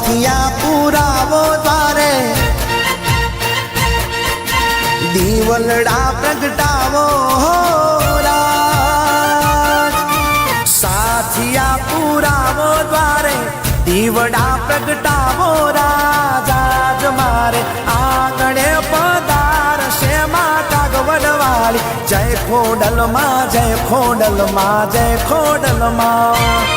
સાથિયા પુરાવો દ્વારે દીવલડા પ્રગટાવો રાજ સાથિયા પુરાવો દ્વારે દીવડા પ્રગટાવો રાજ મારે આંગણે પધારશે માતા ગવડવાળી જય ખોડલમાં જય ખોડલમાં જય ખોડલમાં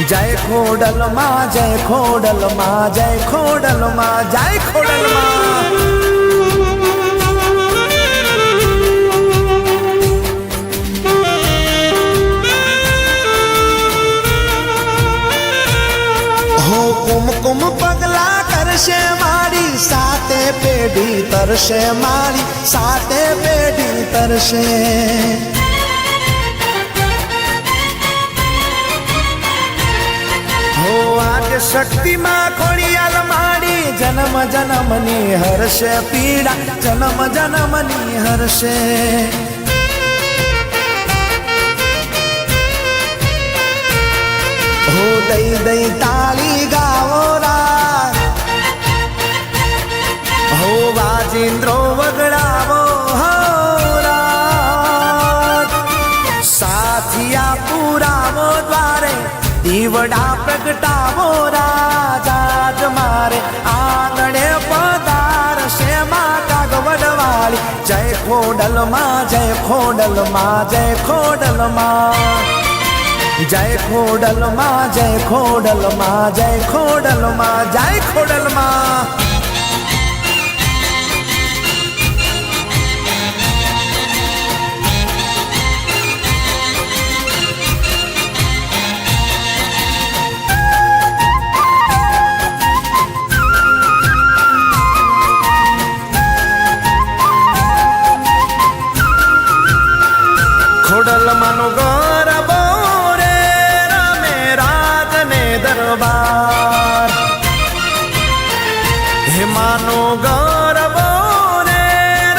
જય ખોડલમાં જય ખોડલમાં જય ખોડલમાં જય ખોડલમાં હો કુમકુમ પગલા કરશે મારી સાતે પેઢી તરશે મારી સાતે પેઢી તરશે શક્તિમાં ખોડિયાલ માડી જન્મ જન્મની હર્ષે પીડા જન્મ જન્મની હર્ષે હો દઈ દઈ તાળી ગાવો રાત હો વાજિંદ્રો વગડાવો હો રાત સાથિયા પુરાવો દ્વારે દીવડા પ્રગટાવો રાજ મારે આંગણે પધારશે માતા ગવડવાળી જય ખોડલમાં જય ખોડલમાં જય ખોડલમાં જય ખોડલમાં જય ખોડલમાં જય ખોડલમાં જય ખોડલમાં ખોડલમાંનો ગરબો રે રમે રાજને દરબાર હેમાનો ગરબો રે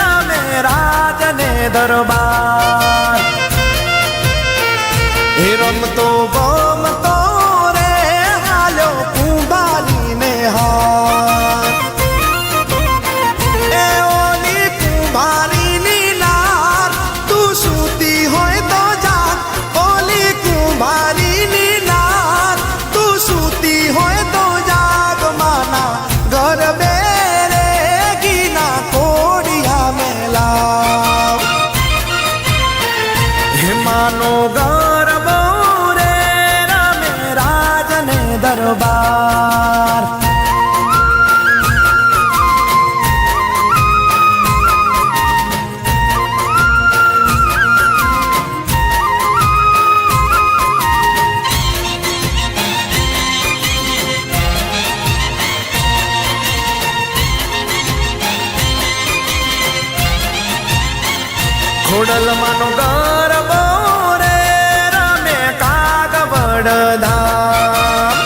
રમે રાજને દરબાર હે રમતો ગમતો રે હાલ્યો કુંભાલીને હાર એ ઓલી કુંભાલીની નાર તું સૂતી હોય તો જાગ ઓલી કુંભારીની નાર તું સૂતી હોય તો જાગ માના ગરબે રે ગીના કોડિયા મેલા હેમાનો ગરબો રે રમે રાજને દરબાર ખોડલમાંનો ગરબો રે રમે કાગવડ ધામ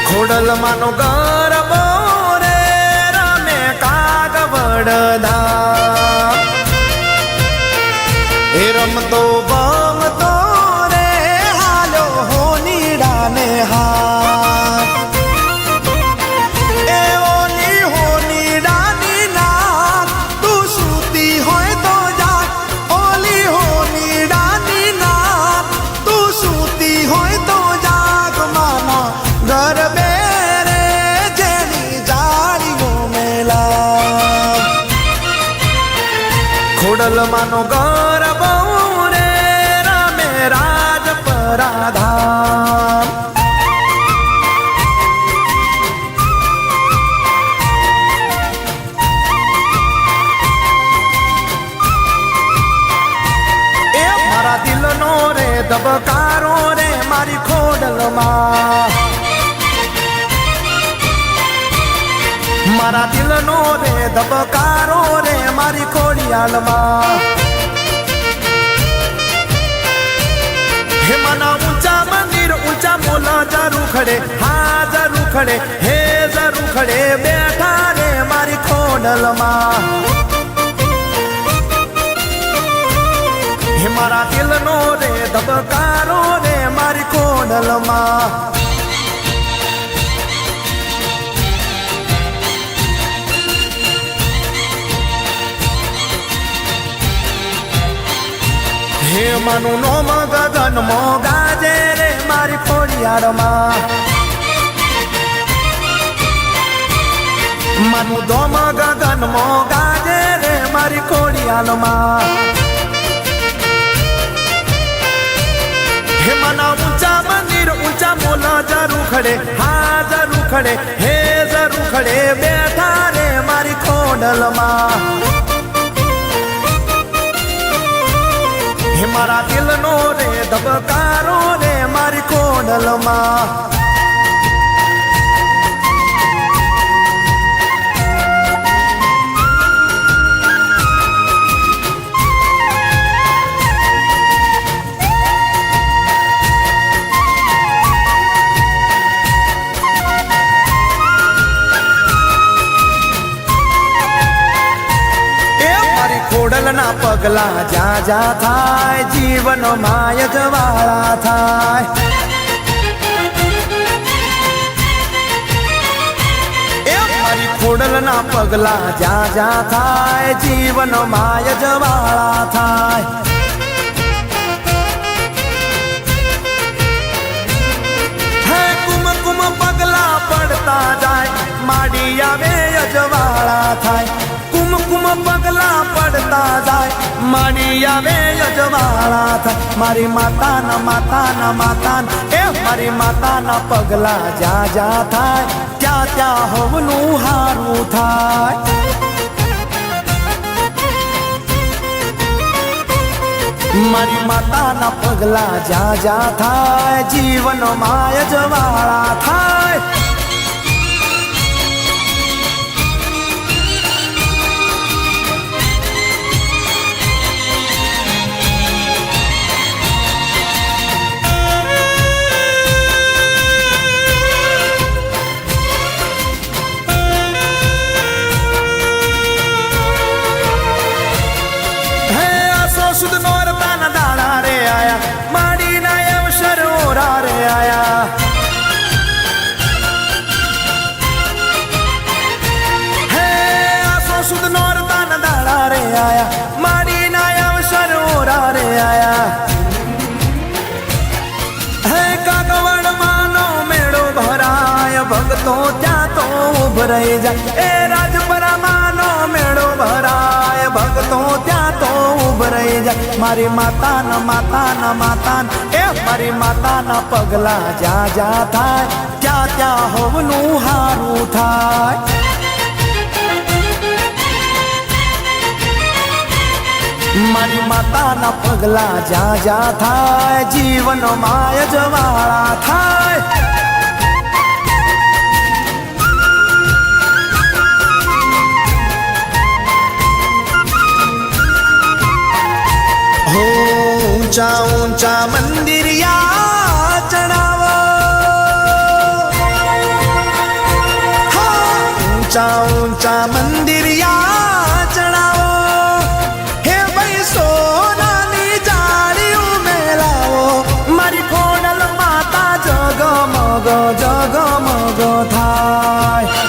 ખોડલમાંનો ગરબો રે રમે કાગવડ ધામ એ રમતો બમતો રે હાલો હોનીડાને હાથ એ ઓલી હોનીડાની નાથ તું સૂતી હોય તો જાગ ઓલી હોનીડાની નાથ તું સૂતી હોય તો જાગ માના ગરબે રે જેની જાળીઓ મેલા ખોડલમાંનો ગરબો રે રમે રાજપરાધામ દિલનો રે ધબકારો રે મારી ખોડલમાં મારા દિલનો રે ધબકારો રે મારી ખોડિયાલમાં હે મના ઊંચા મંદિર ઊંચા મોલા જરૂર ખડે હા જરૂર ખડે હે જરૂર ખડે બેઠા રે મારી ખોડલમાં હે મારા દિલનો રે ધબકારો રે મારી ખોડલમાં માનું નોમ ગગન મો ગાજે રે મારી ખોડિયારમાં માનું દોમ ગગન મો ગાજે રે મારી ખોડિયારમાં હે મના ઊંચા મંદિર ઊંચા મોલા જરૂર ખડે હા જરૂર ખડે હે જરૂર ખડે બેઠા રે મારી ખોડલમાં હે મારા દિલનો રે ધબકારો રે મારી ખોડલમાં ખોડલના પગલા જા જા થાય જીવન માય જવાળા થાય એ મારી ખોડલના પગલા જા જા થાય જીવન માય જવાળા થાય હે કુમ કુમ પગલા પડતા જાય માડી આવે અજવાળા થાય કુમ કુમ પગલા પડતા જાય માડી આવે અજવાળા થાય મારી માતાના માતાના માતાના એ મારી માતાના પગલા જા જા થાય ત્યાં ત્યાં હવનું હારું થાય મારી માતાના પગલા જા જા થાય જીવન માય જવાળા થાય સુદ નોરતાના દાડા રે આયા માડીના અવસર ઓરા રે આયા હે આસો સુદ નોરતાના દાડા રે આયા માડીના અવસર ઓરા રે આયા હે કાગવડ માનો મેળો ભરાય ભક્તો ત્યાં તો ઉભરાઈ જાય એ રાજપરા માનો મેળો ભરાય ભક્તો ત્યાં તો ઉભરાઈ જાય મારી માતાના માતાના માતાના એ મારી માતાના પગલા જા જા થાય ત્યાં ત્યાં હવનું હારું થાય મારી માતાના પગલા જા જા થાય જીવન માય જવાળા થાય ઊંચા ઊંચા મંદિર યા ચડાવો ઊંચા ઊંચા મંદિર યા ચડાવો હે ભાઈ સોનાની જાળીઓ મેલાવો મારી ખોડલ માતા જગમગ જગમગ થાય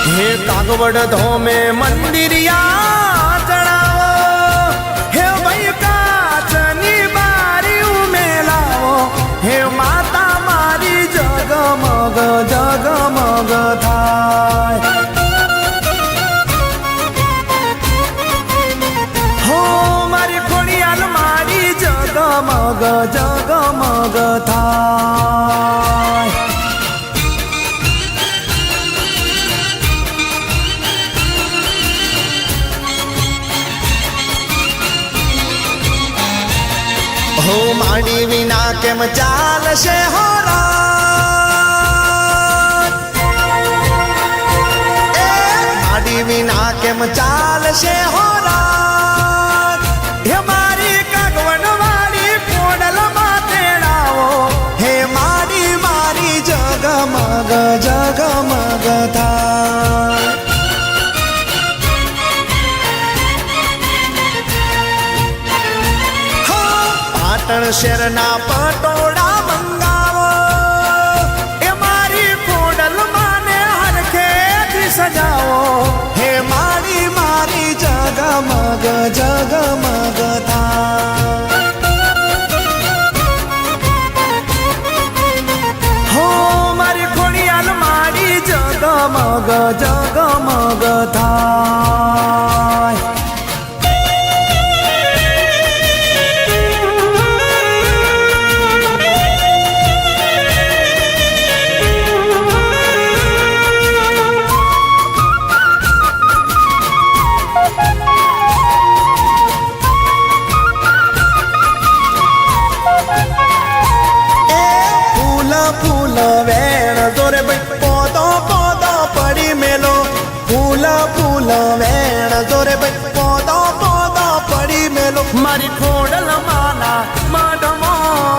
હે કાગવડ ધોમે મંદિરિયા ચડાવો હે ભાઈ કાચની બારી ઉમેલાવો હે માતા મારી જગમગ જગમગ થાય હો મારી ખોડિયાલ મારી જગમગ જગમગ થાય હો માડી વિના કેમ ચાલશે હો રાત એ માડી વિના કેમ ચાલશે હો રાત હે મારી કાગવડ વાળી ખોડલ માં તેડાવો હે માડી મારી જગમગ જગમગ થાય પાટણ શેરના પટોળા મંગાવો એ મારી ખોડલ માને હરખેથી સજાવો હે જગમગ થાય હો મારી ખોડિયાલ માડી જગમગ જગમગ થાય ફૂલ વેણ જોરે ભાઈ પોદો પોદો પડી મેલો ફૂલ ફૂલ વેણ જોરે ભાઈ પોદો પોદો પડી મેલો મારી ખોડલ માના માઢમો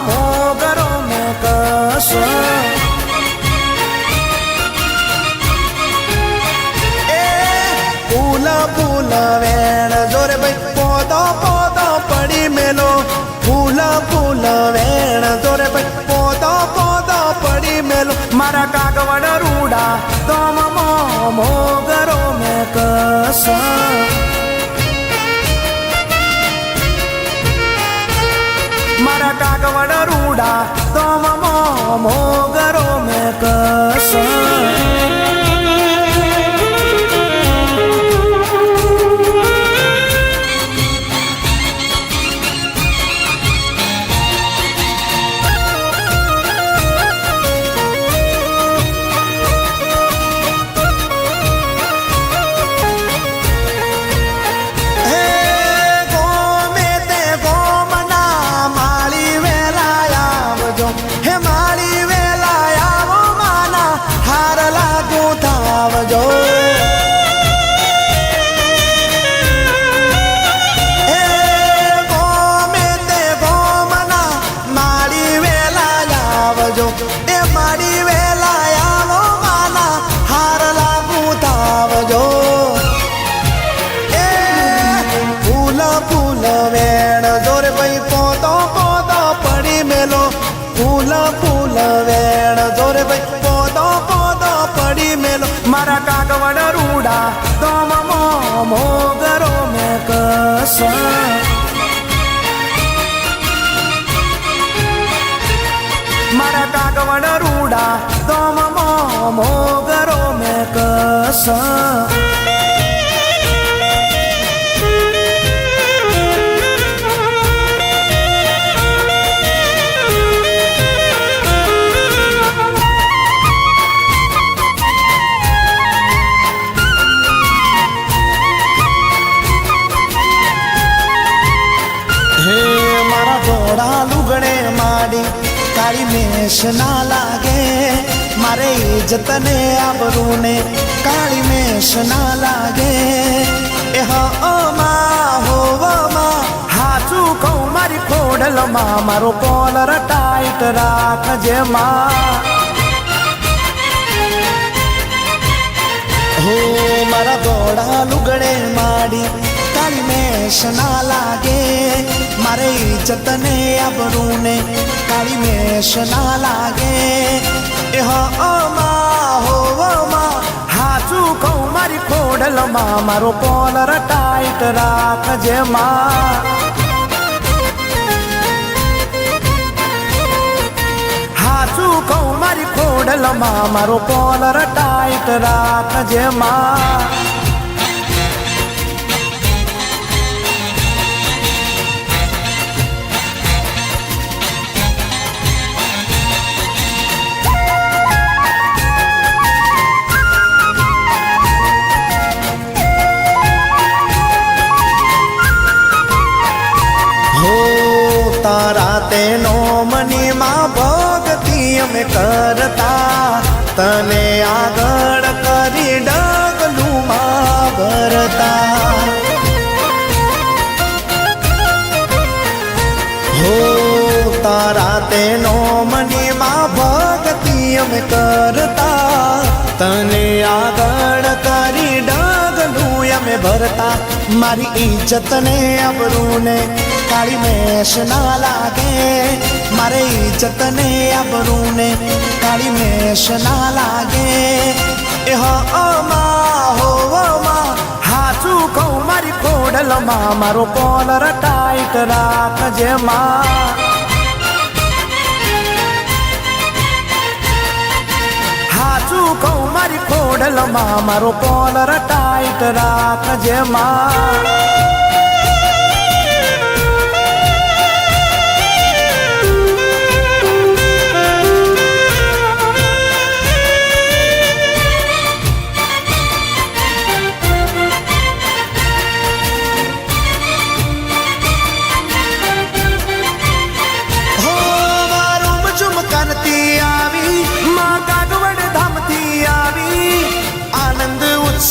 મોગરો મોકસ એ ફૂલ ફૂલ વેણ જોરે ભાઈ પોદો પોદો પડી મેલો ફૂલ ફૂલ વેણ જોરે ભાઈ પોદો પોદો પડી મેલો મારા કાગવડ રૂડા તમ મોગરો મેં કસ મારા કાગવડ રૂડા તમ મોગરો મેં કસ એ મારી વેલા આવો માના હાર લાગુ થાવજો એ ફૂલ ફૂલ વેણ જોરે ભાઈ પોદો પોદો પડી મેલો ફૂલ ફૂલ વેણ જોરે ભાઈ પોદો પોદો પડી મેલો મારા કાગવડ રૂડા તમ મોગરો મેં કસ મારા કાગવડ રૂડા તમ મોગરો મેં કસ હે મારા ઘોડા લુગડે માડી કાળી મેષ ના લાગે મારે ઇજ્જતને આબરૂને કાળી મેષ ના લાગે એ હમાં હોવામાં હાચું કહું મારી ખોડલમાં મારો કોલર ટાઈટ રાખજે માં હો મારા ઘોડા લુગડે માડી કાળી મેષ ના લાગે મારે ઇજ્જતને આબરૂને કાળી મેષ ના લાગે એ હમાં હોવામાં હાચું કહું મારી ખોડલમાં મારો કોલર ટાઈટ રાખજે માં હાચું કહું મારી ખોડલમાં મારો કોલર ટાઈટ રાખજે માં તારા તેનો મનીમાં ભક્તિ અમે કરતા તને આગળ કરી ડગલું માં ભરતા હો તારા તેનો મનીમાં ભક્તિ અમે કરતા તને આગળ કરી ડગલું અમે ભરતા મારી ઇજ્જતને આબરૂને કાળી મેષ ના લાગે મારે ઇજ્જતને આબરૂને કાળી મેષ ના લાગે એ હમાં હોવામાં હાચું કહું મારી ખોડલ ખોડલમાં મારો કોલર ટાઈટ રાખજે માં. હાચું કહું મારી ખોડલમાં મારો કોલર ટાઈટ રાખજે માં.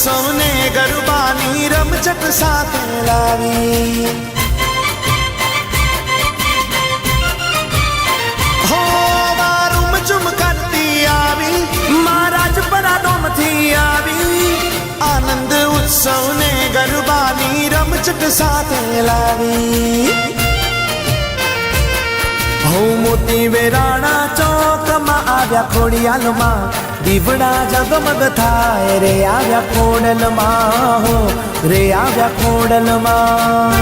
સૌને ગરબાની રમઝટ સાથે લાવી. હો વારું ઝુમ કરતી આવી મહારાજપરા ડોમથી આવી. આનંદ ઉત્સવને ગરબાની રમઝટ સાથે લાવી. હું મોતી વેરાણા ચોકમાં આવ્યા ખોડિયાલમાં દીવડા જગમગ થાય રે આવ્યા ખોડલમાં. હો રે આવ્યા ખોડલમાં.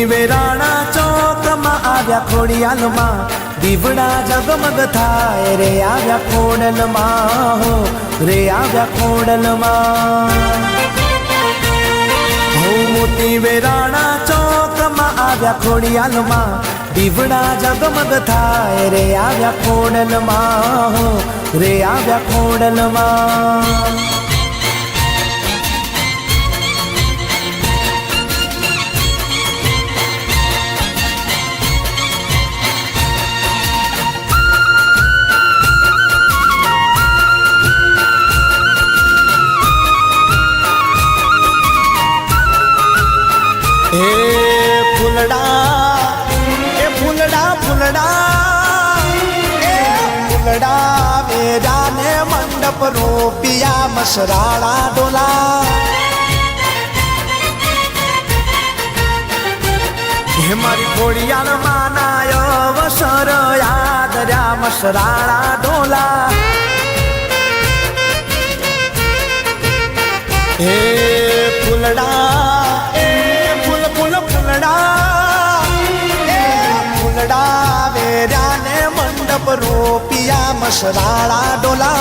વેરાણા ચોકમાં આવ્યા ખોડિયાલમાં દીવડા જગમગ થાય રે આવ્યા ખોડલમાં. હો રે આવ્યા ખોડલમાં. હું મોતી વેરાણા ચોકમાં આવ્યા ખોડિયાલમાં દીવડા જગમગ થાય રે આવ્યા ખોડલમાં. હો રે આવ્યા ખોડલમાં. હે ફૂલડા એ ફૂલડા ફૂલડા એ ફૂલડા વેરાને મંડપ રોપિયા મસરાળા ડોલા. હે મારી ખોડિયાલમાં નાયો વસર યાદ રહ્યા મસરાળા ડોલા. હે ફૂલડા ફૂલડા વેરાને મંડપ રોપિયા મસરાળા ડોલા.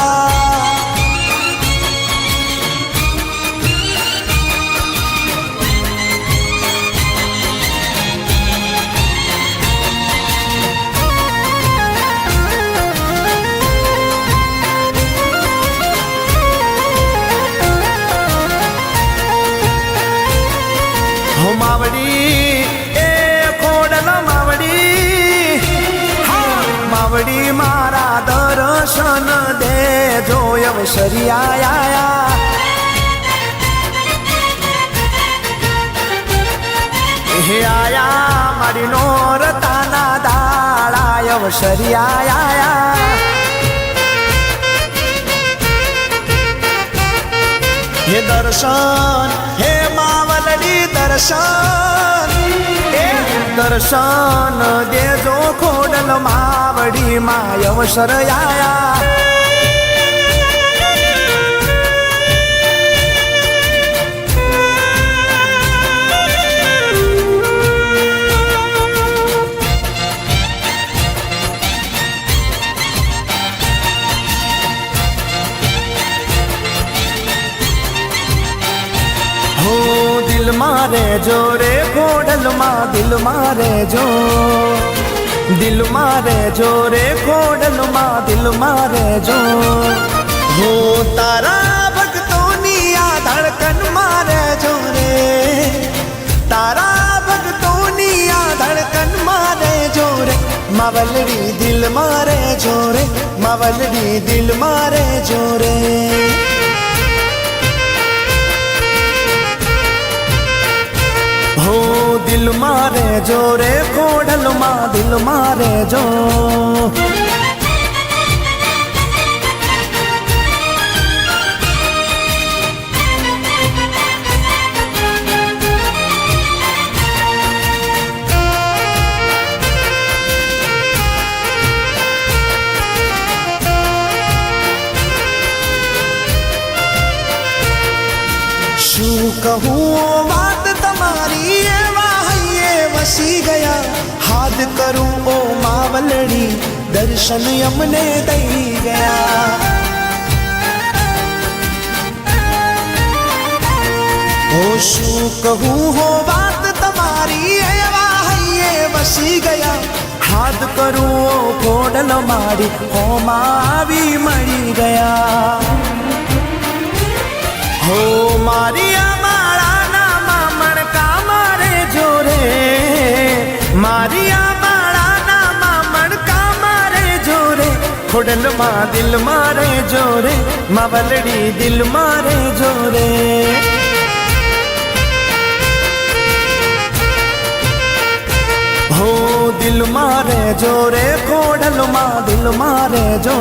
હો માવડી એ ખોડલ માવડી. હા માવડી મારા દર્શન દે જોય અવસરિયા. હે આયા મારી નોરતાના દાળાય અવસરિયા. હે દર્શન હે માવલડી દર્શન એ દર્શન દેજો ખોડલ માવડી માં અવસર આયા. દિલ મારે જો રે ખોડલ માં દિલ મારે જો. દિલ મારે જોરે ખોડલમાં દિલ મારે જો હો તારા ભક્તોની આ ધડકન મારે જોરે તારા ભક્તોની આ ધડકન મારે જોરે માવલડી દિલ મારે જોરે માવલડી દિલ મારે જોરે हो दिल मारे जोरे खोडल मा दिल मारे जो शू कहूँ बात तमारी वसी गया हाथ करूं ओ मावलड़ी दर्शन यमने दई गया हो शू कहूं हो बात तमारी ये वसी गया हाथ करूं ओ खोडल मारी हो मावी मरी गया हो मारिया मारा नामा मणका मारे जोरे मारिया मारा नामा मणका मारे जोरे खोडल मा दिल मारे जोरे मावलड़ी दिल मारे जोरे हो दिल मारे जोरे खोडल मा दिल मारे जो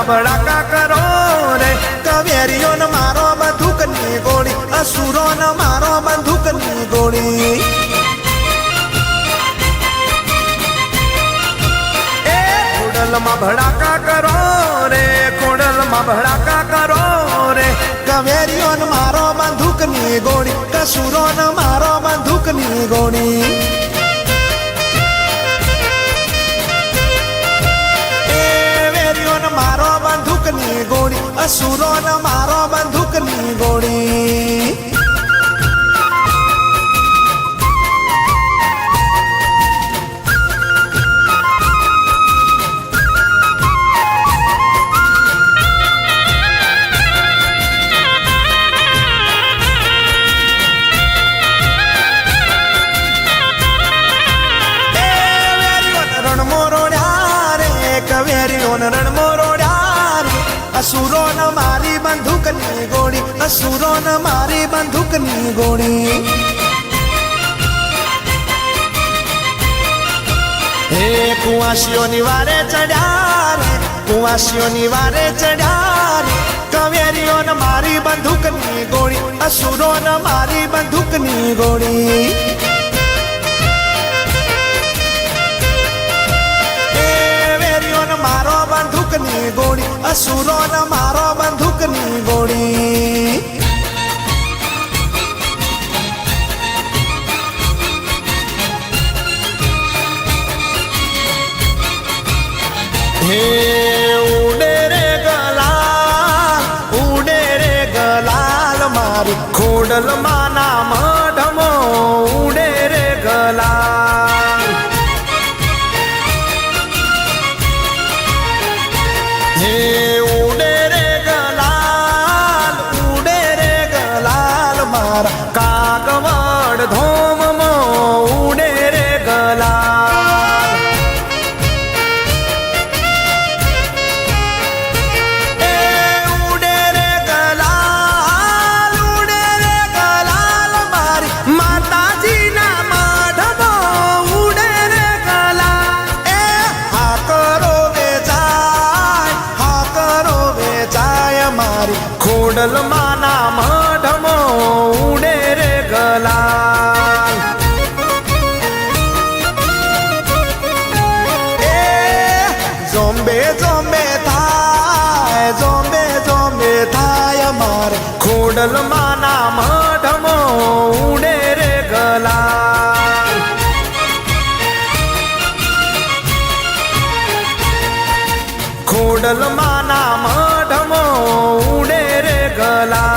भड़ाका करो रे कवेरियो न मारो बंदूक नी गोली असुरो न मारो बंदूक नी गोली ए खोडल मा भड़ाका करो रे खोडल मा भड़ाका करो रे कवेरियो न मारो बंदूक नी गोली कसुरो न मारो बंदूक नी गोली मारो बंदूक नी गोली असुरो न मारो बंदूक नी गोली असुरो न मारी बंदूक नी गोली असुरो न मारी बंदूक नी गोली हे कुआसियों निवारे चढ़ा रे कुआसियों निवारे चढ़ा रे कवेरियों न मारी बंदूक नी गोली असुरो न मारी बंदूक नी गोली मारो बंदूक नी गोली असुरो न मारो बंदूक नी गोली हे उड़े रे गलाल मारी खोडल माना मढमो उड़े रे गलाल हे उड़े रे गलाल मारा कागवड़ धोम मो उड़े रे गलाल ए उड़े रे गलाल मारी माता जी ना माधवो उड़े रे गलाल ए हा करो वे जाय मारी खोडल माना मढमो उड़े रे गलाल ए जोम्बे जोम्बे थाय जोम्बे जोम्बे ખોડલ માના મઢમો ઉડે રે ગલા ખોડલ માના મઢમો ઉડે રે ગલા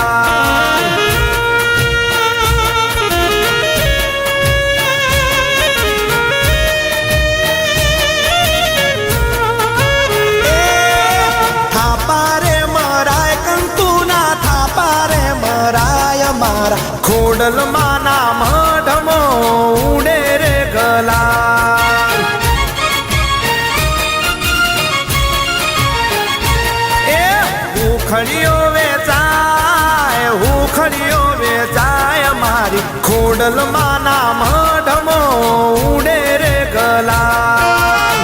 ખોડલ માના મઢમો ઉડે રે ગલા એ હુખડીઓ વેચાય મારી ખોડલ માના મઢમો ઉડે રે ગલા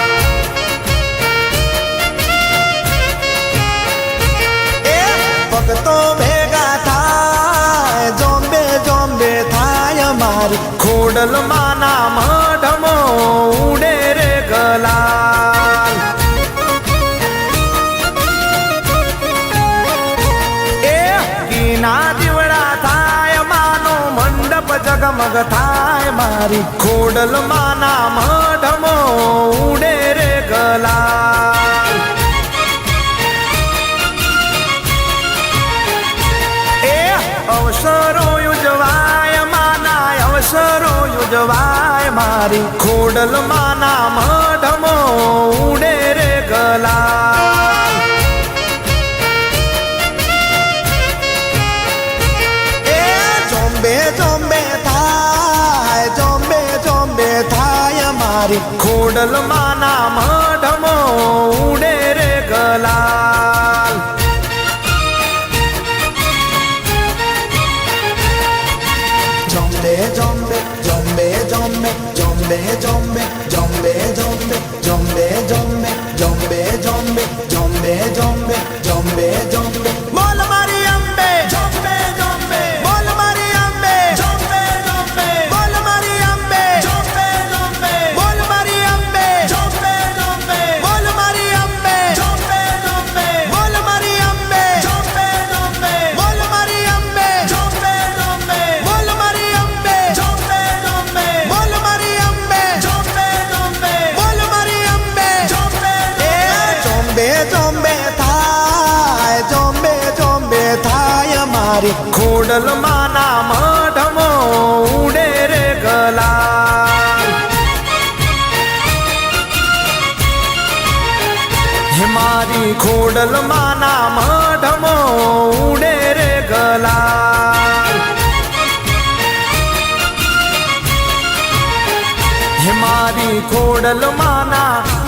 એ ભક્તો ભેગા થાય જોંબે થાય મારી ખોડલ માના મઢમો ઉડે રે ગલા એ ઘીના દીવડા થાય માનો મંડપ જગમગ થાય મારી ખોડલ માના મઢમો ઉડે રે ગલા અવસરો યુજવાય મારી ખોડલ માના મઢમો ઉડે રે ગલા એ જોંબે થાય મારી ખોડલ માના મઢમો ઉડે રે ગલા બોલ મારી અંબે બોલ મારી અંબે બોલ મારી અંબે બોલ મારી અંબે બોલ મારી અંબે બોલ મારી અંબે બોલ મારી અંબે બોલ મારી અંબે બોલ મારી અંબે બોલ મારી અંબે એ જોંબે થાય મારી ખોડલ માના મઢમો ઉડે રે ગલા હે મારી ખોડલ માના મઢમો ઉડે રે ગલા હે મારી ખોડલ માના